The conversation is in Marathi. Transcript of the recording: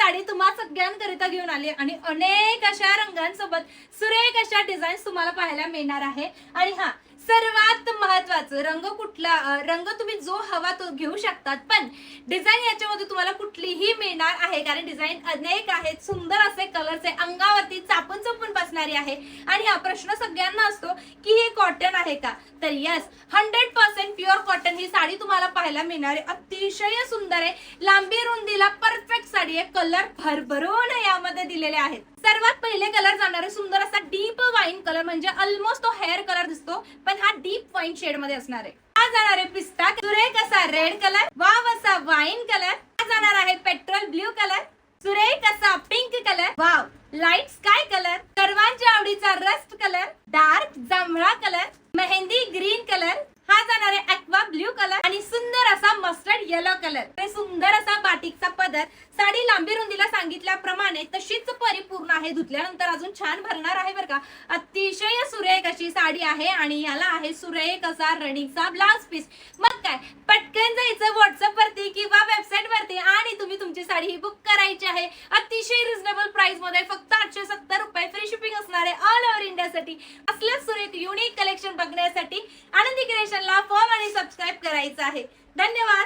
साडी तुम्हा सगळ्यांकरिता घेऊन आली आणि अनेक अशा रंगांसोबत सुरेख अशा डिझाईन्स तुम्हाला पाहायला मिळणार आहे। आणि हा सर्वात महत्त्वाचं रंग कुठला, रंग तुम्ही जो हवा तो घेऊ शकतात, पण डिझाईन याच्यामध्ये तुम्हाला कुठलीही मिळणार आहे, कारण डिझाईन अनेक आहेत, सुंदर असे कलर्स आहे, अंगावरती चापून चापून बसणारी आहे। आणि हा प्रश्न सगळ्यांना असतो की हे कॉटन आहे का, तर यस 100% प्युअर कॉटन ही साडी तुम्हाला पाहायला मिळणार आहे। अतिशय सुंदर आहे, लांबी रुंदीला परफेक्ट साडी आहे, कलर भरभरून यामध्ये दिलेले आहेत। सर्वात पहिले कलर जाणार आहे सुंदर असा डीप वाईन कलर, म्हणजे ऑलमोस्ट तो हेअर कलर दिसतो, पण हा डीप वाईन शेड मध्ये असणार आहे। हा जाणार आहे पिस्ता, सुरेख असा रेड कलर, वाव असा वाईन कलर। हा जाणार आहे पेट्रोल ब्ल्यू कलर, सुरेख असा pink colour, wow light sky colour, सर्वांच्या आवडीचा रस्ट कलर, डार्क जांभळा कलर, मेहंदी ग्रीन कलर। हा जाणार आहे ॲक्वा ब्ल्यू कलर आणि सुंदर असा मस्टर्ड येलो कलर। सुंदर असा बाटिकचा पदर, साडी लांबी रुंदीला सांगितल्याप्रमाणे तशीच परिपूर्ण आहे, धुतल्यानंतर अजून छान भरणार आहे बरं का। अतिशय सुरेख अशी साडी आहे आणि याला आहे सुरेख असा रनिंगचा ब्लाउज पीस। मग काय पटकन जायचं व्हॉट्सअप वरती किंवा वेबसाईट वरती आणि तुम्ही तुमची साडी ही बुक करायची आहे। अतिशय रिझनेबल प्राइस मध्ये फक्त 870 रुपये, फ्री शिपिंग असणार आहे ऑल ओव्हर इंडियासाठी। असलेच सुरेख युनिक कलेक्शन बघण्यासाठी आनंदी क्रिएशनला फॉलो आणि सबस्क्राईब करायचं आहे। धन्यवाद।